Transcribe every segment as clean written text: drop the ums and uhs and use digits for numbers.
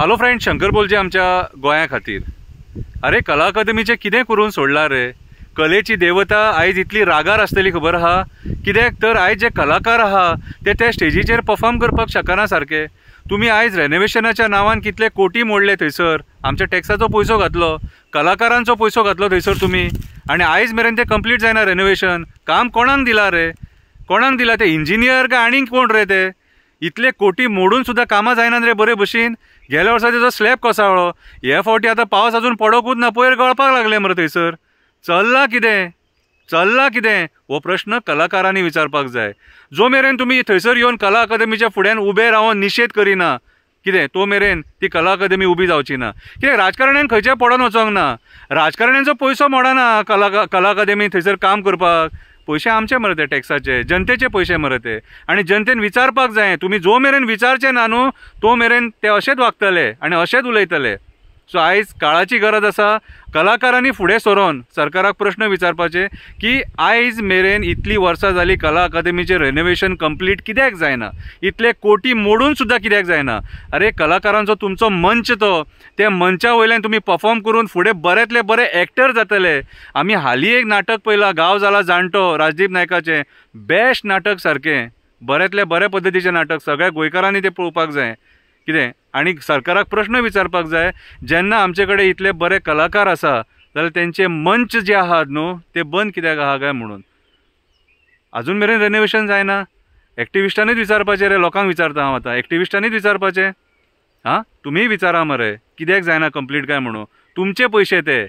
Hello friend, Shankar बोलचे आमच्या गोंया खातीर. अरे कला अकादमीचे कितें करून सोडला रे. कलेची देवता आयज इतली रागार आसतली खबर आहा. कित्याक तर आयज जे कलाकार आहा ते स्टेजीचेर परफॉर्म करपाक शकना सारके. तुम्ही आयज रेनोवेशनाच्या नांवान कितले कोटी मोडले थंयसर. आमच्या टॅक्साचो पयसो घातलो, कलाकारांचो पयसो घातलो थंयसर तुमी, आनी आयज मेरेन ते कंप्लीट जायना रेनोवेशन. काम कोणाक दिला रे? कोणाक दिला? ते इंजिनियर काय आनीक कोण रे? ते इतले कोटी मोडून सुद्दां कामां जायनात रे बरे भशेन. गेल्या वर्सा तेजो स्लॅब कोसळ्ळो, हे फावटी आतां पावस अजून पडोकूच ना, पयर गळपाक लागले मरे थंयसर. चल्लां कितें हो प्रश्न कलाकारांनी विचारपाक जाय. जो मेरेन तुमी थंयसर येवन कला अकादमीच्या फुड्यान उबे रावन निशेध करिना कितें, तो मेरेन ती कला अकादमी उबी जावची ना. कित्याक राजकारण्यान खंयच्या पडोन वचोंक ना. राजकारण्यांचो पयसो मोडना कला अकादमी थंयसर काम करपाक. पयशे आमचे मरे ते टॅक्साचे, जनतेचे पयशे मरे ते. आनी जनतेन विचारपाक जाय. तुमी जो मेरेन विचारचे ना न्हू तो मेरेन ते अशेंच वागतले आनी अशेंच उलयतले. सो आयज काळाची गरज आसा कलाकारांनी फुडें सरोन सरकाराक प्रश्न विचारपाचे की आयज मेरेन इतली वर्सां जाली कला अकादमीचें रेनोवेशन कंप्लीट कित्याक जायना. इतले कोटी मोडून सुद्दां कित्याक जायना. अरे कलाकारांचो तुमचो मंच तो, त्या मंचा वयल्यान तुमी परफॉर्म करून फुडें बरेंतले बरे एक्टर जातले. आमी हालीं एक नाटक पळयलां, गांव जाला जाणटो, राजदीप नायकाचें. बेस्ट नाटक सारकें, बरेंतले बरे पद्दतीचें नाटक. सगळ्या गोंयकारांनी तें पळोवपाक जाय. कितें आनी सरकाराक प्रश्न विचारपाक जाय, जेन्ना आमचे कडेन इतले बरे कलाकार आसा जाल्यार तेंचे मंच जे आहात न्हू ते बंद कित्याक आहा काय म्हणून. अजून मेरेन रेनोवेशन जायना. एक्टिविस्टांनीच विचारपाचें रे. लोकांक विचारता हांव आतां, एक्टिविस्टांनीच विचारपाचें. तुमीय विचारा मरे कित्याक जायना कंप्लीट काय म्हणून. तुमचे पयशे ते,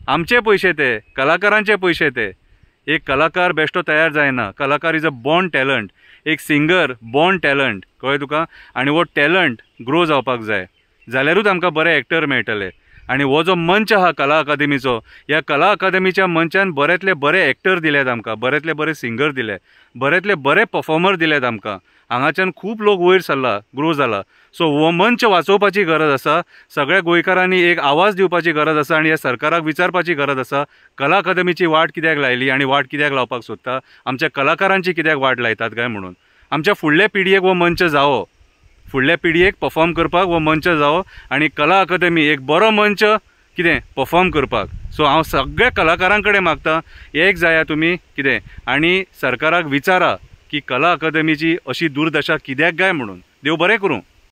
आमचे पयशे ते, कलाकारांचे पयशे ते. एक कलाकार बेश्टो तयार जायना. कलाकार इज अ बॉर्न टॅलंट. एक सिंगर बॉर्न टॅलंट, कळ्ळें तुका. आनी हो टॅलंट ग्रो जावपाक जाय, जाल्यारूच आमकां बरे एक्टर मेळटले. आनी हो जो मंच आहा कला अकादमीचो, ह्या कला अकादमीच्या मंचान बरेंतले बरे एक्टर दिल्यात आमकां, बरेंतले बरे सिंगर दिले, बरेंतले बरे परफॉर्मर दिल्यात आमकां. हांगाच्यान खूब लोक वयर सरला, ग्रो जाला. सो हो मंच वाचोवपाची गरज आसा. सगळ्या गोंयकारांनी एक आवाज दिवपाची गरज आसा आनी ह्या सरकाराक विचारपाची गरज आसा कला अकादमीची वाट कित्याक लायली आनी वाट कित्याक लावपाक सोदता. आमच्या कलाकारांची कित्याक वाट लायतात काय म्हणून. आमच्या फुडल्या पिळयेक हो मंच जावो, फुडल्या पिळयेक परफॉर्म करपाक हो मंच जावो आनी कला अकादमी एक बरो मंच कितें परफॉर्म करपाक. सो हांव सगळ्या कलाकारां कडेन मागतां, एक जाया तुमी कितें आनी सरकाराक विचारा की कला अकादमीची अशी दुर्दशा कित्याक काय म्हणून. देव बरें करूं.